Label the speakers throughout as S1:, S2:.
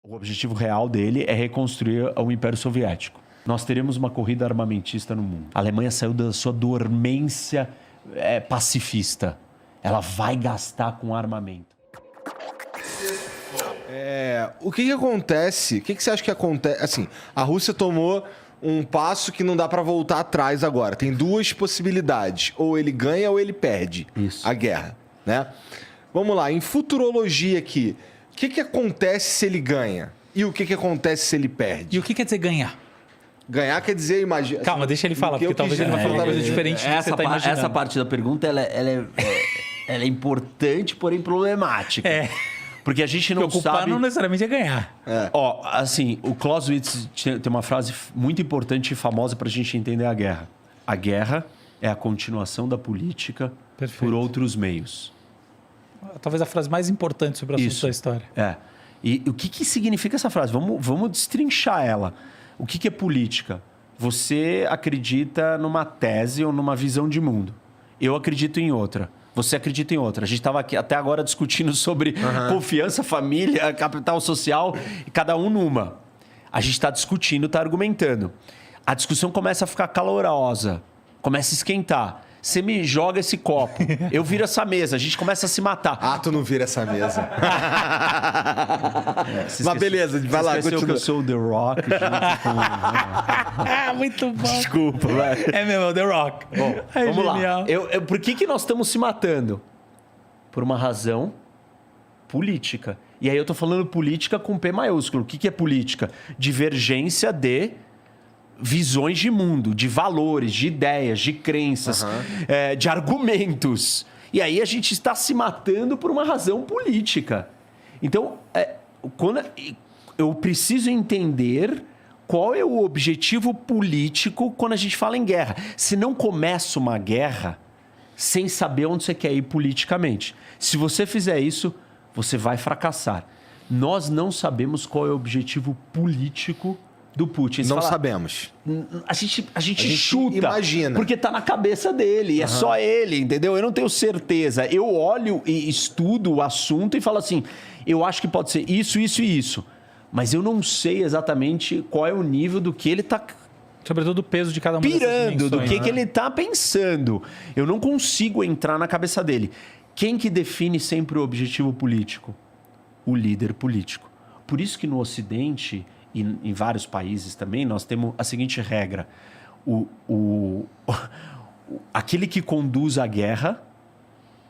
S1: O objetivo real dele é reconstruir o Império Soviético. Nós teremos uma corrida armamentista no mundo. A Alemanha saiu da sua dormência pacifista. Ela vai gastar com armamento.
S2: O que acontece? O que você acha que acontece? Assim, a Rússia tomou um passo que não dá pra voltar atrás agora. Tem duas possibilidades. Ou ele ganha ou ele perde a guerra, né? Vamos lá, em futurologia aqui. O que acontece se ele ganha? E o que acontece se ele perde?
S3: E o que quer dizer ganhar?
S2: Ganhar quer dizer, imagina...
S3: Calma, deixa ele falar, porque talvez ele vai falar uma coisa diferente do que você tá imaginando.
S1: Essa parte da pergunta, ela é importante, porém problemática. Porque a gente não
S3: Preocupar
S1: sabe...
S3: não necessariamente é ganhar.
S1: Ó, assim, o Clausewitz tem uma frase muito importante e famosa pra gente entender a guerra. A guerra é a continuação da política por outros meios.
S3: Talvez a frase mais importante sobre o assunto da história.
S1: E o que significa essa frase? Vamos destrinchar ela. O que é política? Você acredita numa tese ou numa visão de mundo. Eu acredito em outra. Você acredita em outra. A gente estava aqui até agora discutindo sobre confiança, família, capital social, cada um numa. A gente está discutindo, está argumentando. A discussão começa a ficar calorosa, começa a esquentar. Você me joga esse copo, eu viro essa mesa, a gente começa a se matar.
S2: Ah, tu não vira essa mesa. Mas beleza, vai lá.
S1: Você esqueceu que eu sou o The Rock.
S3: Muito bom.
S1: Desculpa, vai.
S3: É mesmo, The Rock.
S1: Bom, vamos lá. Por que nós estamos se matando? Por uma razão política. E aí eu tô falando política com P maiúsculo. O que é política? Divergência de visões de mundo, de valores, de ideias, de crenças, de argumentos. E aí a gente está se matando por uma razão política. Então, quando eu preciso entender qual é o objetivo político quando a gente fala em guerra. Se não começa uma guerra sem saber onde você quer ir politicamente. Se você fizer isso, você vai fracassar. Nós não sabemos qual é o objetivo político do Putin.
S2: Não sabemos.
S1: A gente chuta.
S2: Imagina.
S1: Porque tá na cabeça dele. É só ele, entendeu? Eu não tenho certeza. Eu olho e estudo o assunto e falo assim, eu acho que pode ser isso, isso e isso. Mas eu não sei exatamente qual é o nível do que ele tá...
S3: Sobretudo o peso de cada uma
S1: pirando, do que ele tá pensando. Eu não consigo entrar na cabeça dele. Quem que define sempre o objetivo político? O líder político. Por isso que no Ocidente... E em vários países também, nós temos a seguinte regra. Aquele que conduz a guerra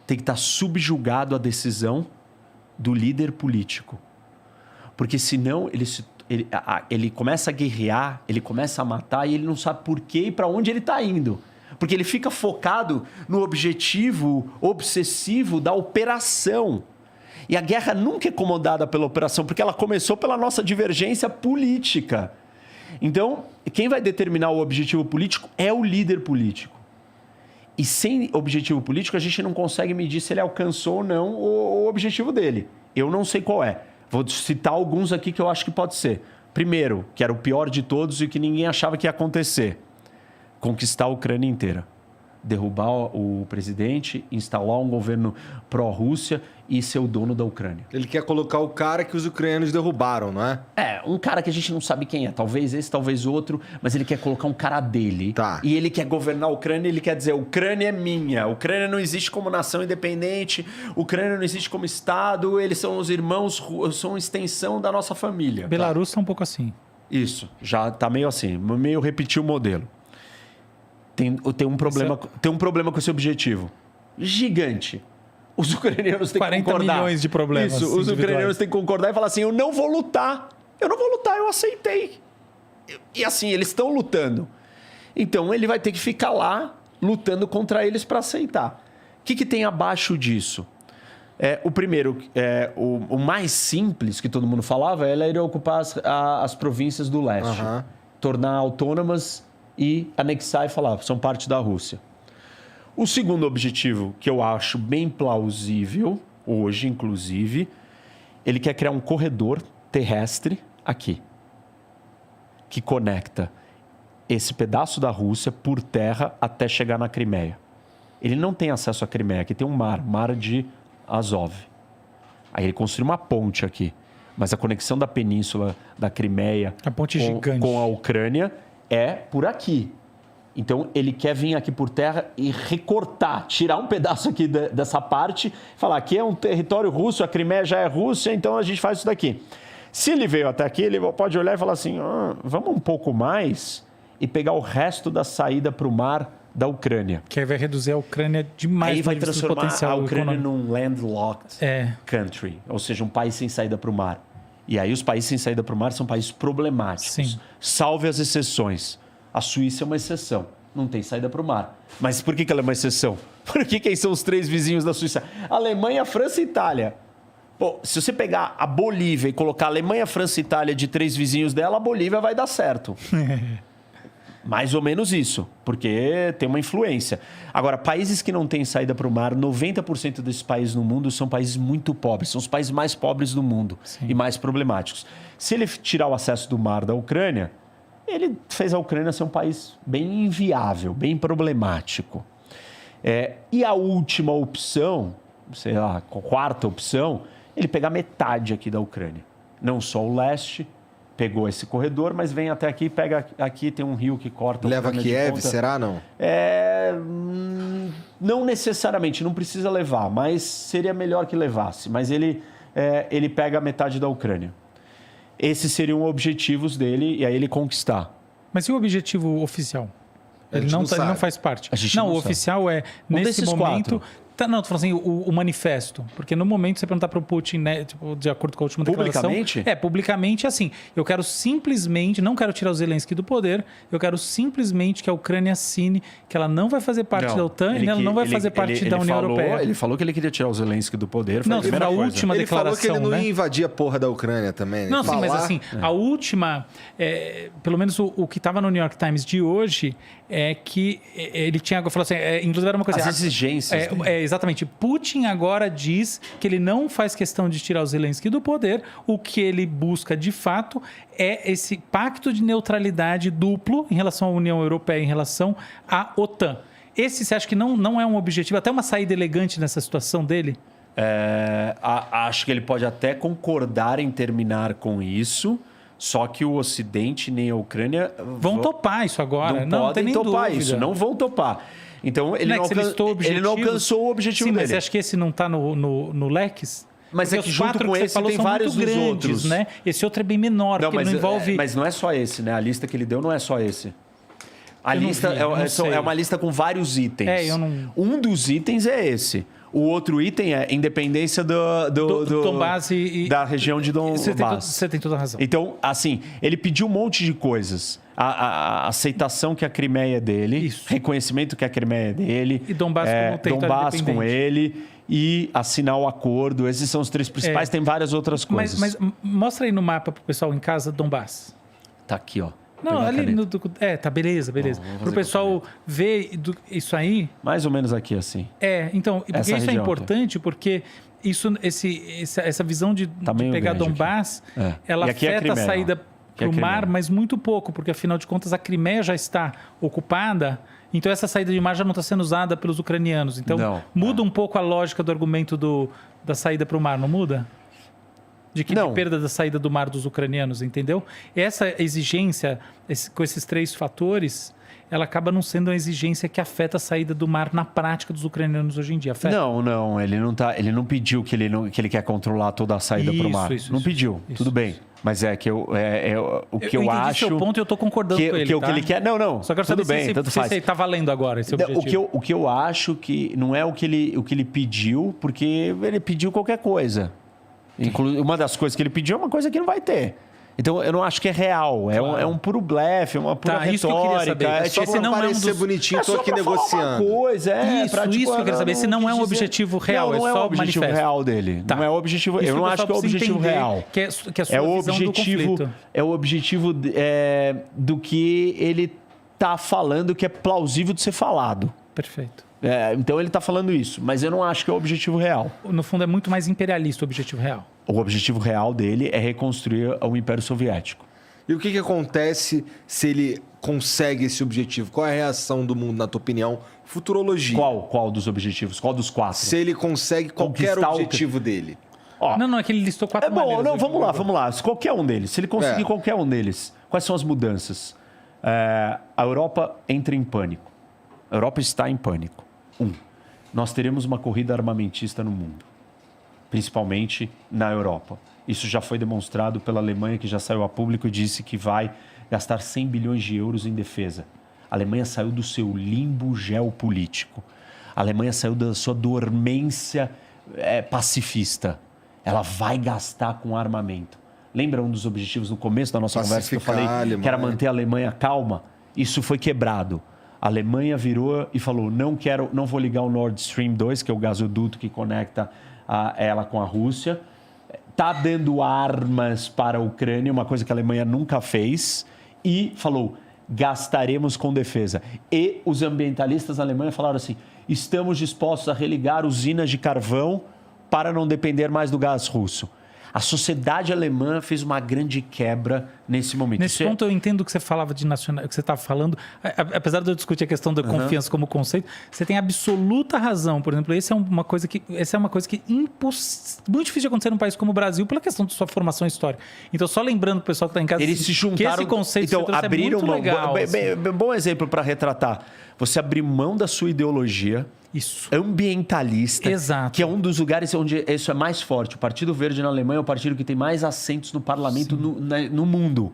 S1: tem que estar subjugado à decisão do líder político. Porque senão ele começa a guerrear, ele começa a matar e ele não sabe por quê e para onde ele está indo. Porque ele fica focado no objetivo obsessivo da operação. E a guerra nunca é comandada pela operação, porque ela começou pela nossa divergência política. Então, quem vai determinar o objetivo político é o líder político. E sem objetivo político, a gente não consegue medir se ele alcançou ou não o objetivo dele. Eu não sei qual é. Vou citar alguns aqui que eu acho que pode ser. Primeiro, que era o pior de todos e que ninguém achava que ia acontecer. Conquistar a Ucrânia inteira. Derrubar o presidente, instalar um governo pró-Rússia e ser o dono da Ucrânia.
S2: Ele quer colocar o cara que os ucranianos derrubaram, não é?
S1: Um cara que a gente não sabe quem é. Talvez esse, talvez outro. Mas ele quer colocar um cara dele.
S2: Tá.
S1: E ele quer governar a Ucrânia. Ele quer dizer, Ucrânia é minha. A Ucrânia não existe como nação independente. A Ucrânia não existe como Estado. Eles são os irmãos, são extensão da nossa família.
S3: Belarus tá um pouco assim.
S1: Isso. Já tá meio assim. Meio repetir o modelo. Tem um problema com esse objetivo. Gigante. Os ucranianos têm que concordar.
S3: 40 milhões de problemas.
S1: Isso, os ucranianos têm que concordar e falar assim, eu não vou lutar. Eu aceitei. E assim, eles estão lutando. Então, ele vai ter que ficar lá, lutando contra eles para aceitar. O que tem abaixo disso? O primeiro, o mais simples que todo mundo falava, era ele ocupar as províncias do leste. Tornar autônomas e anexar e falar, são parte da Rússia. O segundo objetivo, que eu acho bem plausível, hoje inclusive, ele quer criar um corredor terrestre aqui, que conecta esse pedaço da Rússia por terra até chegar na Crimeia. Ele não tem acesso à Crimeia, aqui tem um mar de Azov. Aí ele construiu uma ponte aqui. mas a conexão da península da Crimeia
S3: A ponte gigante.
S1: com a Ucrânia é por aqui. Então, ele quer vir aqui por terra e recortar, tirar um pedaço aqui dessa parte, falar aqui é um território russo, a Crimeia já é Rússia, então a gente faz isso daqui. Se ele veio até aqui, ele pode olhar e falar assim, vamos um pouco mais e pegar o resto da saída para o mar da Ucrânia.
S3: Que aí vai reduzir a Ucrânia demais.
S1: Aí vai transformar a Ucrânia num landlocked country, ou seja, um país sem saída para o mar. E aí os países sem saída para o mar são países problemáticos.
S3: Sim.
S1: Salve as exceções. A Suíça é uma exceção. Não tem saída para o mar. Mas por que ela é uma exceção? Porque quem são os 3 vizinhos da Suíça? Alemanha, França e Itália. Pô, se você pegar a Bolívia e colocar Alemanha, França e Itália de 3 vizinhos dela, a Bolívia vai dar certo. Mais ou menos isso, porque tem uma influência. Agora, países que não têm saída para o mar, 90% desses países no mundo são países muito pobres. São os países mais pobres do mundo e mais problemáticos. Se ele tirar o acesso do mar da Ucrânia, ele fez a Ucrânia ser um país bem inviável, bem problemático. E a última opção, sei lá, a quarta opção, ele pegar metade aqui da Ucrânia. Não só o leste, pegou esse corredor, mas vem até aqui, pega aqui, tem um rio que corta...
S2: Leva Kiev, será não?
S1: Não necessariamente, não precisa levar, mas seria melhor que levasse. Mas ele pega metade da Ucrânia. Esses seriam objetivos dele e aí ele conquistar.
S3: Mas e o objetivo oficial? Ele não faz parte.
S1: Não,
S3: o oficial é, nesse momento... Não, tô falando assim, o manifesto. Porque no momento você perguntar para o Putin, né, tipo, de acordo com a última declaração...
S1: Publicamente?
S3: Publicamente, assim, eu quero simplesmente, não quero tirar o Zelensky do poder, eu quero simplesmente que a Ucrânia assine que ela não vai fazer parte da OTAN e ela não vai fazer parte da União Europeia.
S1: Ele falou que ele queria tirar o Zelensky do poder. Foi
S3: a última
S2: ele
S3: declaração,
S2: falou que ele não ia invadir a porra da Ucrânia também. Né?
S3: Não, sim, mas assim, a última, pelo menos o que estava no New York Times de hoje, é que ele tinha falado assim, inclusive era uma coisa...
S1: As exigências.
S3: Exatamente. Putin agora diz que ele não faz questão de tirar o Zelensky do poder, o que ele busca de fato é esse pacto de neutralidade duplo em relação à União Europeia, em relação à OTAN. Esse você acha que não é um objetivo, até uma saída elegante nessa situação dele?
S1: Acho que ele pode até concordar em terminar com isso, só que o Ocidente nem a Ucrânia
S3: vão topar isso agora.
S1: Não podem
S3: tem nem
S1: topar
S3: dúvida.
S1: isso, não vão topar. Então, ele não alcançou o objetivo dele.
S3: Mas você acha que esse não está no Lex?
S1: Mas
S3: porque
S1: é que junto com esse tem vários dos
S3: grandes,
S1: outros.
S3: Né? Esse outro é bem menor, porque ele não envolve...
S1: Mas não é só esse, né? A lista que ele deu não é só esse. A lista é uma lista com vários itens. Um dos itens é esse. O outro item é independência do
S3: Donbass
S1: da região de Donbass.
S3: Você tem toda a razão.
S1: Então, assim, ele pediu um monte de coisas. A aceitação que a Crimeia é dele, reconhecimento que a Crimeia é dele,
S3: e Donbass como território
S1: Donbass com ele e assinar o acordo. Esses são os 3 principais, tem várias outras coisas.
S3: Mas mostra aí no mapa pro pessoal em casa, Donbass.
S1: Tá aqui, ó.
S3: Não, ali tá, beleza. Para o pessoal ver isso aí...
S1: Mais ou menos aqui, assim.
S3: Então, porque isso é importante, porque essa visão de pegar Donbass, ela afeta a saída para o mar, mas muito pouco, porque afinal de contas a Crimeia já está ocupada, então essa saída de mar já não está sendo usada pelos ucranianos. Então, muda um pouco a lógica do argumento da saída para o mar, não muda? De perda da saída do mar dos ucranianos, entendeu? Essa exigência, com esses 3 fatores, ela acaba não sendo uma exigência que afeta a saída do mar na prática dos ucranianos hoje em dia. Afeta?
S1: Não, ele não pediu que ele quer controlar toda a saída para o mar. Não pediu, tudo bem. Mas o que eu acho...
S3: Eu seu ponto e eu estou concordando com ele,
S1: o que ele quer... Não,
S3: só quero saber se está valendo agora esse objetivo.
S1: O que eu acho que não é o que ele pediu, porque ele pediu qualquer coisa. Uma das coisas que ele pediu é uma coisa que não vai ter. Então, eu não acho que é real. É um puro blefe, uma pura retórica.
S3: Isso que eu queria saber.
S2: Só pra parecer bonitinho, tô aqui negociando.
S1: Isso que eu queria saber.
S3: Esse não é um objetivo real,
S1: não é
S3: só
S1: o objetivo real dele. Não é o objetivo... Eu não acho que é o objetivo real.
S3: Que é a sua visão do conflito.
S1: É o objetivo do que ele está falando que é plausível de ser falado.
S3: Perfeito.
S1: Então ele está falando isso, mas eu não acho que é o objetivo real.
S3: No fundo é muito mais imperialista o objetivo real.
S1: O objetivo real dele é reconstruir o Império Soviético.
S2: E o que acontece se ele consegue esse objetivo? Qual é a reação do mundo, na tua opinião? Futurologia.
S1: Qual dos objetivos? Qual dos 4?
S2: Se ele consegue qualquer objetivo dele.
S3: Não, é que ele listou 4 maneiras.
S1: Não, vamos lá. Qualquer um deles. Se ele conseguir qualquer um deles, quais são as mudanças? A Europa entra em pânico. A Europa está em pânico. Nós teremos uma corrida armamentista no mundo, principalmente na Europa. Isso já foi demonstrado pela Alemanha, que já saiu a público e disse que vai gastar 100 bilhões de euros em defesa. A Alemanha saiu do seu limbo geopolítico. A Alemanha saiu da sua dormência pacifista. Ela vai gastar com armamento. Lembra um dos objetivos no começo da nossa conversa que eu falei que era manter a Alemanha calma? Isso foi quebrado. A Alemanha virou e falou, não vou ligar o Nord Stream 2, que é o gasoduto que conecta ela com a Rússia. Está dando armas para a Ucrânia, uma coisa que a Alemanha nunca fez. E falou, gastaremos com defesa. E os ambientalistas da Alemanha falaram assim, estamos dispostos a religar usinas de carvão para não depender mais do gás russo. A sociedade alemã fez uma grande quebra nesse momento.
S3: Nesse ponto eu entendo que você falava de nacional, que você estava falando, apesar de eu discutir a questão da confiança como conceito, você tem absoluta razão. Por exemplo, essa é uma coisa que muito difícil de acontecer num país como o Brasil pela questão de sua formação histórica. Então, só lembrando o pessoal que está em casa,
S1: eles se juntaram,
S3: que esse conceito
S1: então, abriram muito legal. Bom exemplo para retratar. Você abrir mão da sua ideologia ambientalista,
S3: exato,
S1: que é um dos lugares onde isso é mais forte. O Partido Verde na Alemanha é o partido que tem mais assentos no parlamento no mundo.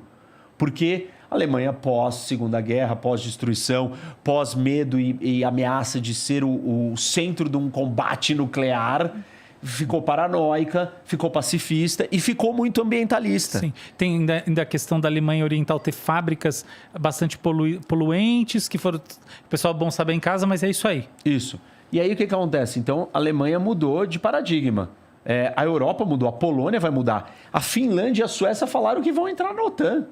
S1: Porque a Alemanha pós-Segunda Guerra, pós-destruição, pós-medo e ameaça de ser o centro de um combate nuclear, ficou paranoica, ficou pacifista e ficou muito ambientalista.
S3: Sim. Tem ainda a questão da Alemanha Oriental ter fábricas bastante poluentes, que foram... O pessoal bom saber em casa, mas é isso aí.
S1: Isso. E aí o que acontece? Então, a Alemanha mudou de paradigma. A Europa mudou, a Polônia vai mudar. A Finlândia e a Suécia falaram que vão entrar na OTAN.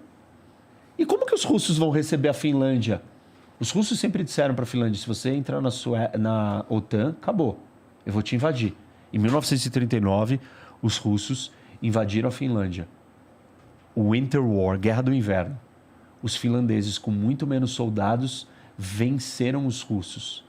S1: E como que os russos vão receber a Finlândia? Os russos sempre disseram para a Finlândia, se você entrar na OTAN, acabou. Eu vou te invadir. Em 1939, os russos invadiram a Finlândia. O Winter War, Guerra do Inverno. Os finlandeses, com muito menos soldados, venceram os russos.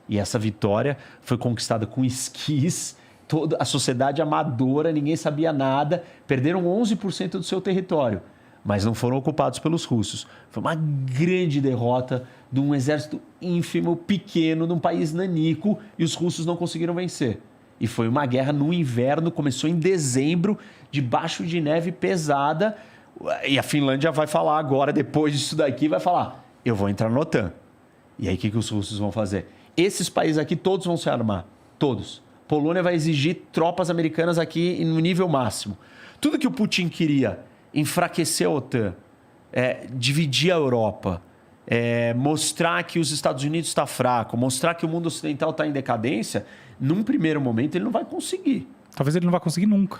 S1: E essa vitória foi conquistada com esquis, toda a sociedade amadora, ninguém sabia nada, perderam 11% do seu território, mas não foram ocupados pelos russos. Foi uma grande derrota de um exército ínfimo, pequeno, num país nanico, e os russos não conseguiram vencer. E foi uma guerra no inverno, começou em dezembro, debaixo de neve pesada. E a Finlândia vai falar agora, depois disso daqui, vai falar, eu vou entrar na OTAN. E aí o que os russos vão fazer? Esses países aqui todos vão se armar, todos. Polônia vai exigir tropas americanas aqui no nível máximo. Tudo que o Putin queria, enfraquecer a OTAN, dividir a Europa, mostrar que os Estados Unidos está fraco, mostrar que o mundo ocidental está em decadência, num primeiro momento ele não vai conseguir.
S3: Talvez ele não vá conseguir nunca.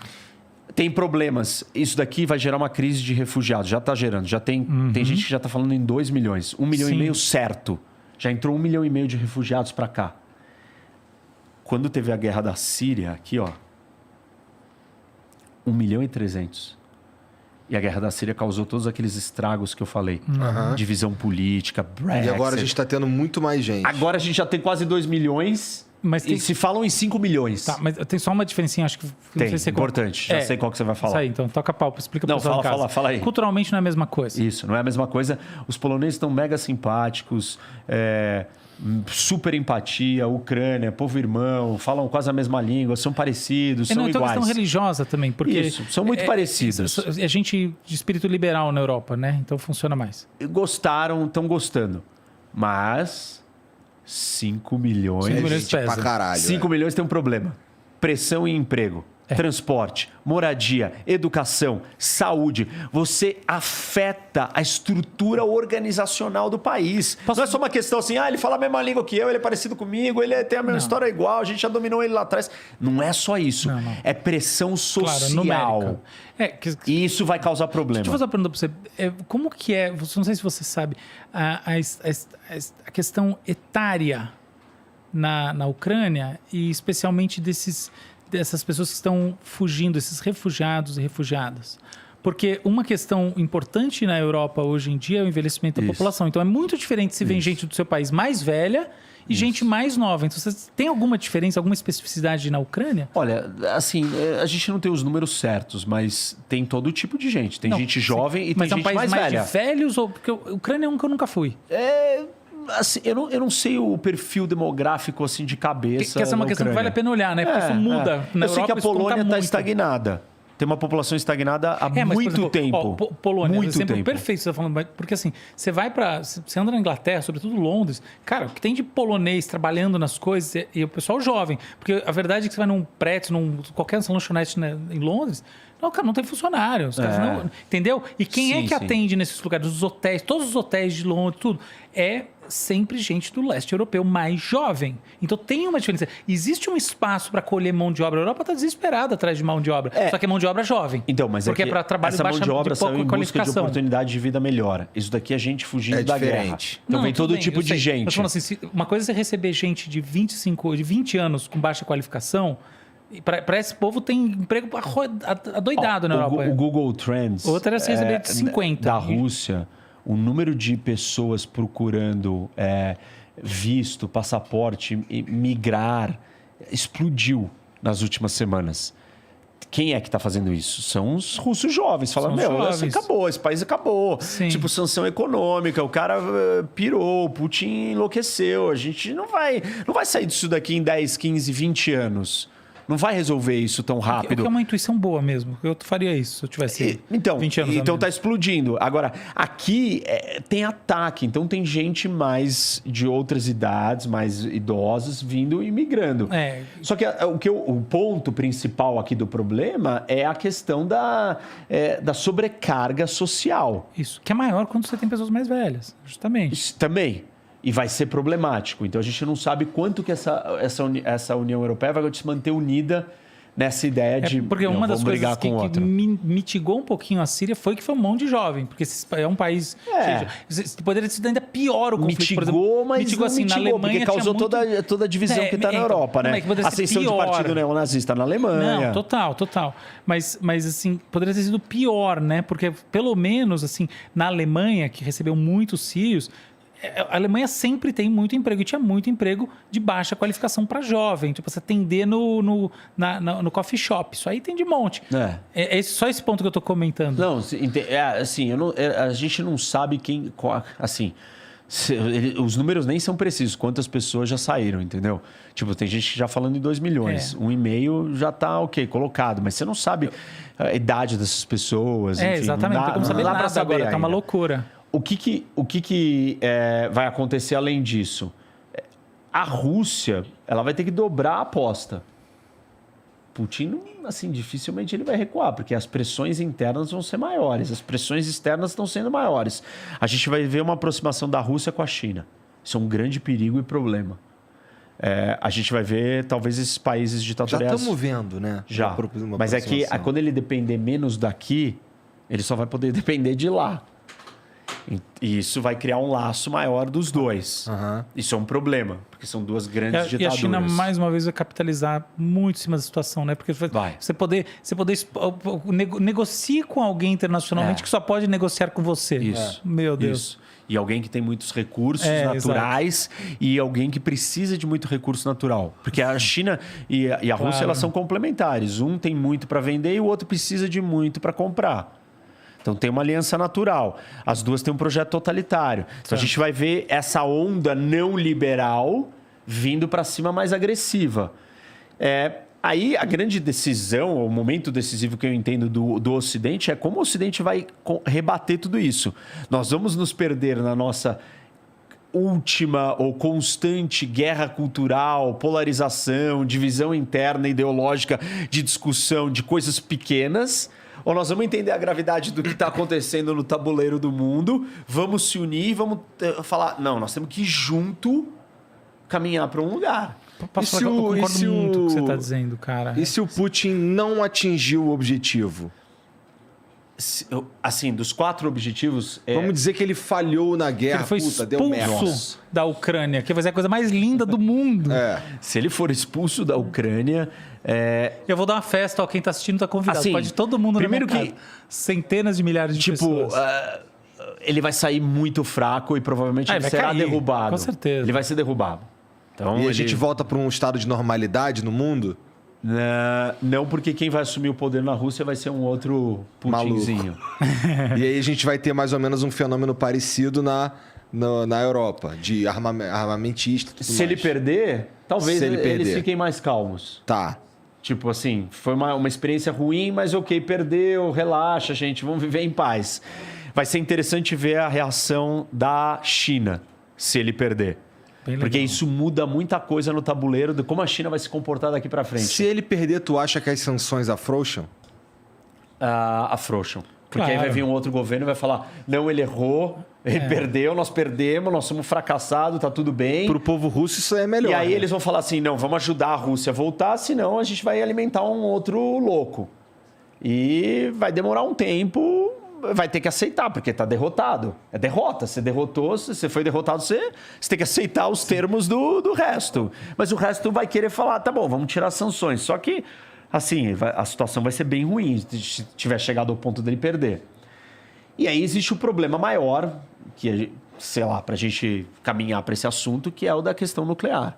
S1: Tem problemas. Isso daqui vai gerar uma crise de refugiados. Já está gerando. Tem gente que já está falando em 2 milhões. 1,5 milhão certo. Já entrou 1,5 milhão de refugiados para cá. Quando teve a guerra da Síria, aqui, ó, 1,3 milhão. E a guerra da Síria causou todos aqueles estragos que eu falei. Divisão política, Brexit.
S2: E agora a gente está tendo muito mais gente.
S1: Agora a gente já tem quase 2 milhões. Mas e se falam em 5 milhões.
S3: Tá, mas tem só uma diferencinha, acho que não sei se
S1: importante. Já sei qual que você vai falar.
S3: Isso aí, então toca pau, explica para o pessoal.
S1: Fala aí.
S3: Culturalmente não é a mesma coisa.
S1: Isso, não é a mesma coisa. Os poloneses estão mega simpáticos, super empatia, Ucrânia, povo irmão, falam quase a mesma língua, são parecidos, são iguais.
S3: Então a questão religiosa também, porque...
S1: Isso, são muito parecidos.
S3: A gente de espírito liberal na Europa, né? Então funciona mais.
S1: Gostaram, estão gostando. Mas 5 milhões...
S3: 5 milhões
S2: pesa. Pra caralho.
S1: 5 milhões tem um problema. Pressão e emprego. Transporte, moradia, educação, saúde. Você afeta a estrutura organizacional do país. Não é só uma questão assim, ele fala a mesma língua que eu, ele é parecido comigo, ele tem a mesma história igual, a gente já dominou ele lá atrás. Não é só isso. Não. É pressão social. E isso vai causar problema.
S3: Deixa eu fazer uma pergunta para você. Como que é, não sei se você sabe, a questão etária na Ucrânia e especialmente dessas pessoas que estão fugindo, esses refugiados e refugiadas. Porque uma questão importante na Europa hoje em dia é o envelhecimento da população. Então, é muito diferente se vem gente do seu país mais velha e gente mais nova. Então, você tem alguma diferença, alguma especificidade na Ucrânia?
S1: Olha, assim, a gente não tem os números certos, mas tem todo tipo de gente. Tem gente jovem e tem gente mais velha. Mas é um país mais de
S3: velhos? Porque a Ucrânia é um que eu nunca fui.
S1: Assim, eu não sei o perfil demográfico assim de cabeça.
S3: Que essa é uma questão que vale a pena olhar, né? Porque isso muda. Na
S1: eu sei que a Polônia está estagnada. Tem uma população estagnada há muito tempo.
S3: Polônia,
S1: muito
S3: exemplo
S1: tempo.
S3: Perfeito, você está falando. Porque assim, você vai para... Você anda na Inglaterra, sobretudo Londres. Cara, o que tem de polonês trabalhando nas coisas e o pessoal jovem. Porque a verdade é que você vai num prédio, qualquer lanchonete, né, em Londres... Não, cara, não tem funcionário. Os caras não, entendeu? E quem é que atende nesses lugares? Os hotéis, todos os hotéis de Londres, tudo. É sempre gente do leste europeu mais jovem. Então tem uma diferença. Existe um espaço para colher mão de obra. A Europa está desesperada atrás de mão de obra. Só que é mão de obra jovem.
S1: Então, mas
S3: porque é para trabalho
S1: essa
S3: baixa,
S1: mão de obra
S3: de pouca
S1: saiu em busca de oportunidade de vida melhor. Isso daqui é gente fugindo da guerra. Então vem todo tipo de gente.
S3: Mas falando assim, uma coisa é você receber gente de 20 anos com baixa qualificação. Para esse povo tem emprego adoidado na Europa.
S1: O Google Trends.
S3: Outra era se receber de 50.
S1: Da Rússia, o número de pessoas procurando visto, passaporte, migrar, explodiu nas últimas semanas. Quem é que está fazendo isso? São os russos jovens. Falando, acabou, esse país acabou. Sim. Tipo, sanção econômica, o cara pirou, o Putin enlouqueceu. A gente não vai sair disso daqui em 10, 15, 20 anos. Não vai resolver isso tão rápido.
S3: É uma intuição boa mesmo. Eu faria isso se eu tivesse 20 anos.
S1: Então está explodindo. Agora, aqui tem ataque. Então tem gente mais de outras idades, mais idosos, vindo e migrando. Só que o ponto principal aqui do problema é a questão da sobrecarga social.
S3: Isso, que é maior quando você tem pessoas mais velhas, justamente.
S1: Isso também. E vai ser problemático. Então, a gente não sabe quanto que essa União Europeia vai se manter unida nessa ideia de
S3: porque uma das coisas que mitigou um pouquinho a Síria foi que foi um monte de jovem. Porque é um país... poderia ser ainda pior o conflito.
S1: Mitigou, mas mitigou assim, na Alemanha, porque causou toda a divisão que está na Europa, né? Ascensão de partido neonazista na Alemanha.
S3: Não, total. Mas assim, poderia ter sido pior, né? Porque, pelo menos, assim, na Alemanha, que recebeu muitos sírios... A Alemanha sempre tem muito emprego e tinha muito emprego de baixa qualificação para jovem. Tipo, você atender no coffee shop. Isso aí tem de monte. É só esse ponto que eu estou comentando.
S1: Não, assim, a gente não sabe quem... Assim, os números nem são precisos. Quantas pessoas já saíram, entendeu? Tipo, tem gente já falando em 2 milhões. 1,5 já está colocado. Mas você não sabe a idade dessas pessoas. Enfim,
S3: exatamente. Não tem como saber nada
S1: saber
S3: agora. Está uma loucura.
S1: O que vai acontecer além disso? A Rússia, ela vai ter que dobrar a aposta. Putin, assim, dificilmente ele vai recuar, porque as pressões internas vão ser maiores, as pressões externas estão sendo maiores. A gente vai ver uma aproximação da Rússia com a China. Isso é um grande perigo e problema. A gente vai ver, talvez, esses países ditatoriais...
S2: Já estamos vendo, né?
S1: Já. Mas é que quando ele depender menos daqui, ele só vai poder depender de lá. E isso vai criar um laço maior dos dois. Isso é um problema, porque são duas grandes ditaduras.
S3: E a China, mais uma vez, vai capitalizar muito em cima da situação, né? Porque você poder negocie com alguém internacionalmente que só pode negociar com você.
S1: Isso.
S3: Meu Deus.
S1: Isso. E alguém que tem muitos recursos naturais e alguém que precisa de muito recurso natural. Porque a China e a Rússia, elas são complementares. Um tem muito para vender e o outro precisa de muito para comprar. Então tem uma aliança natural. As duas têm um projeto totalitário. Então a gente vai ver essa onda não liberal vindo para cima mais agressiva. Aí a grande decisão, o momento decisivo que eu entendo do Ocidente é como o Ocidente vai rebater tudo isso. Nós vamos nos perder na nossa última ou constante guerra cultural, polarização, divisão interna ideológica de discussão de coisas pequenas... Ou nós vamos entender a gravidade do que está acontecendo no tabuleiro do mundo, vamos se unir e vamos falar... Não, nós temos que ir junto caminhar para um lugar.
S3: Eu concordo muito com o que você está dizendo, cara.
S2: E se o Putin não atingiu o objetivo?
S1: assim, dos 4 objetivos...
S2: Vamos dizer que ele falhou na guerra.
S3: Ele foi expulso da Ucrânia, que vai ser a coisa mais linda do mundo.
S1: Se ele for expulso da Ucrânia...
S3: Eu vou dar uma festa, quem está assistindo está convidado.
S1: Assim,
S3: pode todo mundo
S1: primeiro
S3: na minha casa. Centenas de milhares de pessoas.
S1: Ele vai sair muito fraco e provavelmente ele será derrubado.
S3: Com certeza.
S1: Ele vai ser derrubado. Então,
S2: a gente volta para um estado de normalidade no mundo?
S1: Não, porque quem vai assumir o poder na Rússia vai ser um outro Putinzinho.
S2: E aí a gente vai ter mais ou menos um fenômeno parecido na Europa, de armamentista.
S1: Se ele perder, talvez eles fiquem mais calmos.
S2: Tá.
S1: Tipo assim, foi uma experiência ruim, mas ok, perdeu, relaxa, gente, vamos viver em paz. Vai ser interessante ver a reação da China se ele perder. Porque isso muda muita coisa no tabuleiro de como a China vai se comportar daqui para frente.
S2: Se ele perder, tu acha que as sanções afrouxam?
S1: Afrouxam. Porque aí vai vir um outro governo e vai falar, não, ele errou, ele perdeu, nós perdemos, nós somos fracassados, tá tudo bem.
S2: Pro povo russo isso é melhor.
S1: E aí eles vão falar assim, não, vamos ajudar a Rússia a voltar, senão a gente vai alimentar um outro louco. E vai demorar um tempo, vai ter que aceitar, porque tá derrotado. É derrota, você derrotou, você foi derrotado, você tem que aceitar os termos do resto. Mas o resto vai querer falar, tá bom, vamos tirar as sanções. Só que... assim, a situação vai ser bem ruim se tiver chegado ao ponto dele perder. E aí existe um problema maior, que, sei lá, para a gente caminhar para esse assunto, que é o da questão nuclear.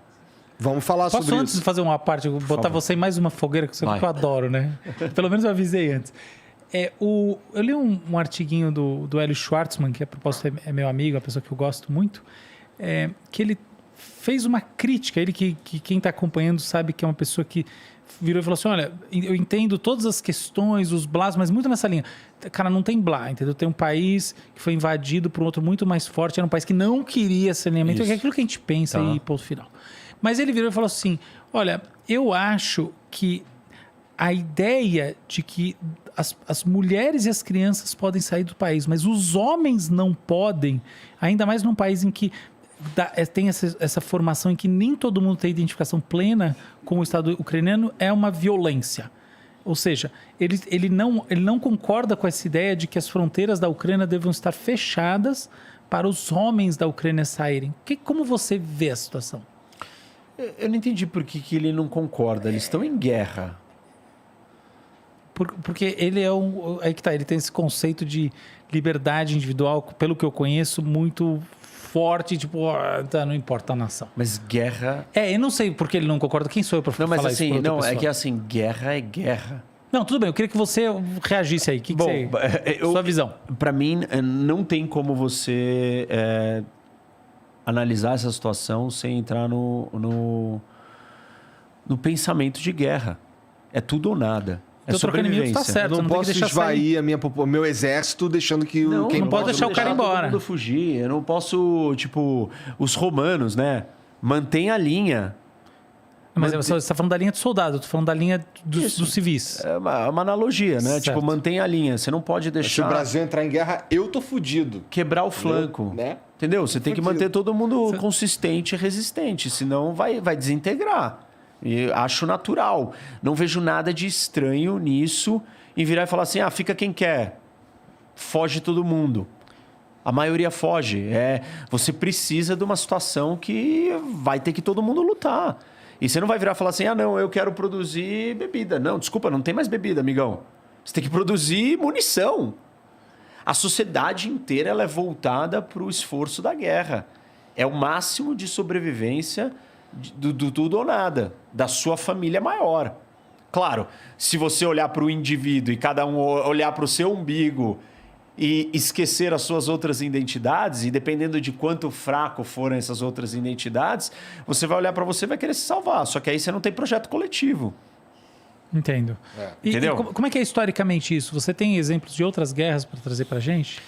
S2: Vamos falar sobre isso.
S3: Posso, antes de fazer uma parte, botar você em mais uma fogueira, que eu adoro, né? Pelo menos eu avisei antes. Eu li um artiguinho do Hélio Schwartzman, que a propósito é meu amigo, a pessoa que eu gosto muito, que ele fez uma crítica. Ele que quem está acompanhando sabe que é uma pessoa que virou e falou assim, olha, eu entendo todas as questões, os blás, mas muito nessa linha. Cara, não tem blá, entendeu? Tem um país que foi invadido por um outro muito mais forte, era um país que não queria saneamento, é aquilo que a gente pensa e ponto final. Mas ele virou e falou assim, olha, eu acho que a ideia de que as mulheres e as crianças podem sair do país, mas os homens não podem, ainda mais num país em que tem essa formação em que nem todo mundo tem identificação plena com o Estado ucraniano, é uma violência. Ou seja, ele não concorda com essa ideia de que as fronteiras da Ucrânia devam estar fechadas para os homens da Ucrânia saírem. Como você vê a situação?
S1: Eu não entendi por que ele não concorda. Eles estão em guerra.
S3: Porque ele aí que tá, ele tem esse conceito de liberdade individual, pelo que eu conheço, muito forte, tipo, não importa a nação.
S1: Mas guerra...
S3: eu não sei porque ele não concorda. Quem sou eu para falar
S1: assim,
S3: isso?
S1: Não, é que assim, guerra é guerra.
S3: Não, tudo bem, eu queria que você reagisse aí. Sua visão.
S1: Para mim, não tem como você analisar essa situação sem entrar no pensamento de guerra. É tudo ou nada. É sobrevivência.
S3: Tá certo,
S2: eu não posso esvair o meu exército deixando que
S3: não pode deixar o cara embora.
S1: Todo mundo fugir. Eu não posso, tipo, os romanos, né? Mantém a linha.
S3: Mas você está falando da linha de soldado, eu estou falando da linha dos civis.
S1: É uma analogia, né? Certo. Tipo, mantém a linha. Você não pode deixar...
S2: Se o Brasil entrar em guerra, eu tô fudido.
S1: Quebrar o flanco. Né? Entendeu? Você tem que manter todo mundo consistente e resistente, senão vai desintegrar. E acho natural. Não vejo nada de estranho nisso em virar e falar assim, fica quem quer. Foge todo mundo. A maioria foge. Você precisa de uma situação que vai ter que todo mundo lutar. E você não vai virar e falar assim, não, eu quero produzir bebida. Não, desculpa, não tem mais bebida, amigão. Você tem que produzir munição. A sociedade inteira ela é voltada para o esforço da guerra. É o máximo de sobrevivência do tudo ou nada, da sua família maior. Claro, se você olhar para o indivíduo e cada um olhar para o seu umbigo e esquecer as suas outras identidades, e dependendo de quanto fraco forem essas outras identidades, você vai olhar para você e vai querer se salvar. Só que aí você não tem projeto coletivo.
S3: Entendo.
S1: Entendeu?
S3: E como é que é historicamente isso? Você tem exemplos de outras guerras para trazer para a gente?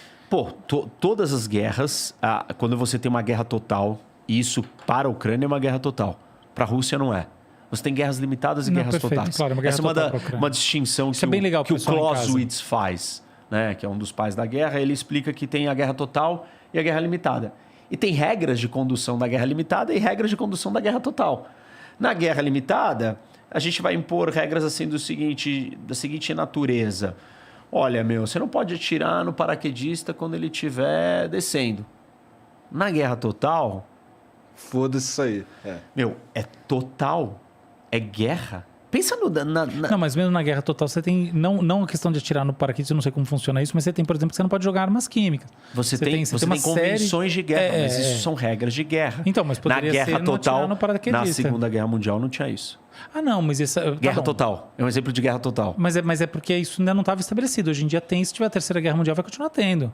S1: Todas as guerras, quando você tem uma guerra total, isso para a Ucrânia é uma guerra total. Para a Rússia não é. Você tem guerras limitadas e guerras totais.
S3: Claro,
S1: essa é uma distinção que o Clausewitz faz, né? Que é um dos pais da guerra. Ele explica que tem a guerra total e a guerra limitada. E tem regras de condução da guerra limitada e regras de condução da guerra total. Na guerra limitada, a gente vai impor regras assim da seguinte natureza. olha, você não pode atirar no paraquedista quando ele estiver descendo. Na guerra total...
S2: Foda-se isso aí.
S1: É total. É guerra. Pensa no...
S3: Não, mas mesmo na guerra total, você tem... Não a questão de atirar no paraquedista, eu não sei como funciona isso, mas você tem, por exemplo, que você não pode jogar armas químicas.
S1: Você tem convenções de guerra, mas isso são regras de guerra.
S3: Então, mas poderia
S1: na guerra
S3: ser
S1: total,
S3: no paraquedista.
S1: Na Segunda Guerra Mundial não tinha isso.
S3: Ah, não, mas essa...
S1: Guerra total. É um exemplo de guerra total.
S3: Mas é porque isso ainda não estava estabelecido. Hoje em dia tem, se tiver a Terceira Guerra Mundial, vai continuar tendo.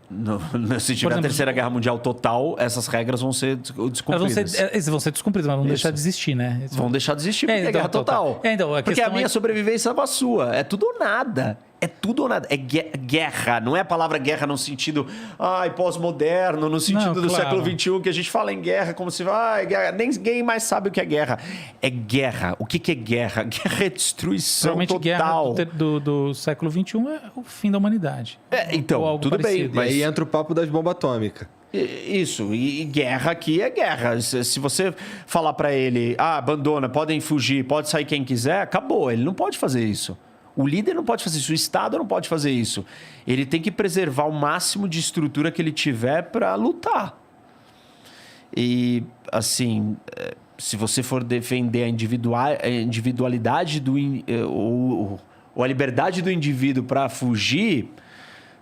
S1: Se tiver a Terceira Guerra Mundial total, essas regras vão ser descumpridas.
S3: Vão ser descumpridas, mas vão deixar de existir, né?
S1: Vão deixar de existir porque é guerra total. Porque a minha sobrevivência é a sua. É tudo ou nada. É tudo ou nada. É guerra. Não é a palavra guerra no sentido pós-moderno, no sentido do século XXI, que a gente fala em guerra como se... guerra. Ninguém mais sabe o que é guerra. É guerra. O que é guerra? Guerra é destruição total.
S3: Guerra do século XXI é o fim da humanidade.
S1: Então, tudo bem.
S2: Mas aí entra o papo das bombas atômicas.
S1: Isso, e guerra aqui é guerra. Se você falar pra ele, abandona, podem fugir, pode sair quem quiser, acabou. Ele não pode fazer isso. O líder não pode fazer isso, o Estado não pode fazer isso. Ele tem que preservar o máximo de estrutura que ele tiver para lutar. E, assim, se você for defender a individualidade ou a liberdade do indivíduo para fugir,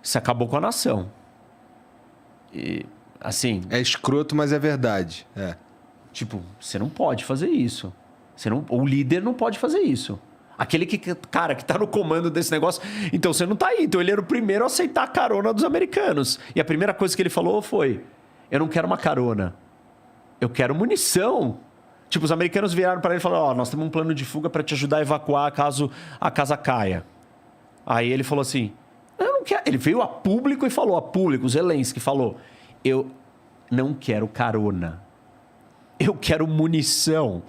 S1: você acabou com a nação. E, assim...
S2: É escroto, mas é verdade.
S1: Tipo, você não pode fazer isso. O líder não pode fazer isso. Aquele cara que tá no comando desse negócio... Então, você não tá aí. Então, ele era o primeiro a aceitar a carona dos americanos. E a primeira coisa que ele falou foi... Eu não quero uma carona. Eu quero munição. Tipo, os americanos viraram para ele e falaram... nós temos um plano de fuga para te ajudar a evacuar caso a casa caia. Aí ele falou assim... Eu não quero... Ele veio a público e falou... o Zelensky falou... Eu não quero carona. Eu quero munição.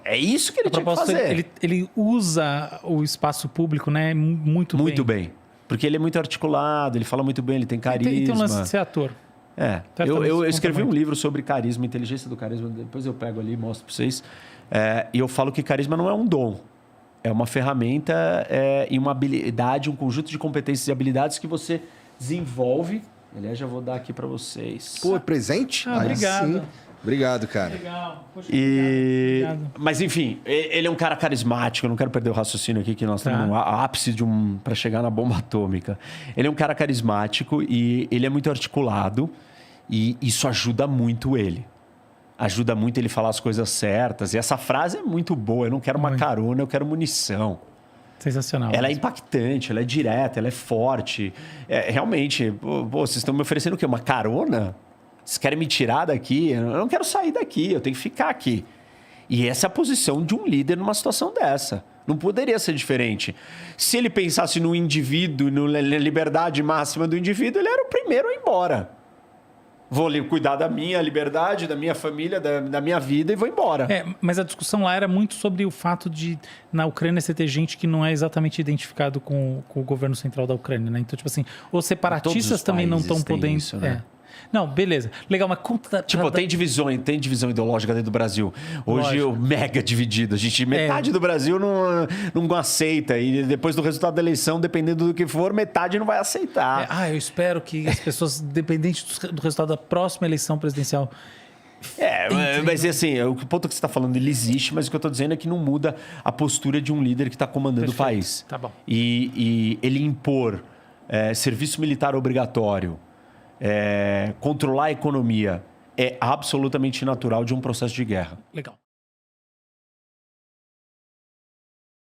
S1: É isso que ele tinha que fazer.
S3: Ele usa o espaço público, né, muito bem.
S1: Porque ele é muito articulado, ele fala muito bem, ele tem carisma.
S3: E tem um lance de ser ator.
S1: Eu escrevi um livro sobre carisma, inteligência do carisma. Depois eu pego ali e mostro para vocês. E eu falo que carisma não é um dom. É uma ferramenta e uma habilidade, um conjunto de competências e habilidades que você desenvolve. Aliás, já vou dar aqui para vocês.
S2: Pô, presente?
S3: Obrigado. Sim.
S2: Obrigado, cara.
S3: Legal. Poxa,
S1: obrigado. Mas, enfim, ele é um cara carismático. Eu não quero perder o raciocínio aqui, que nós estamos no ápice para chegar na bomba atômica. Ele é um cara carismático e ele é muito articulado. E isso ajuda muito ele. Ajuda muito ele falar as coisas certas. E essa frase é muito boa. Eu não quero uma carona, eu quero munição.
S3: Sensacional.
S1: Ela é impactante, ela é direta, ela é forte. Realmente, vocês estão me oferecendo o quê? Uma carona? Vocês querem me tirar daqui? Eu não quero sair daqui, eu tenho que ficar aqui. E essa é a posição de um líder numa situação dessa. Não poderia ser diferente. Se ele pensasse no indivíduo, na liberdade máxima do indivíduo, ele era o primeiro a ir embora. Vou cuidar da minha liberdade, da minha família, da minha vida e vou embora.
S3: Mas a discussão lá era muito sobre o fato de, na Ucrânia, você ter gente que não é exatamente identificado com o governo central da Ucrânia, né? Então, tipo assim, os separatistas também não estão podendo...
S1: Isso, né?
S3: Não, beleza. Legal, mas conta...
S1: tem divisão ideológica dentro do Brasil. Hoje é mega dividido. Metade do Brasil não aceita. E depois do resultado da eleição, dependendo do que for, metade não vai aceitar.
S3: Eu espero que as pessoas, dependente do resultado da próxima eleição presidencial...
S1: Mas assim, o ponto que você está falando, ele existe, mas o que eu estou dizendo é que não muda a postura de um líder que está comandando o país.
S3: Tá bom.
S1: E ele impor serviço militar obrigatório, controlar a economia é absolutamente natural de um processo de guerra.
S3: Legal.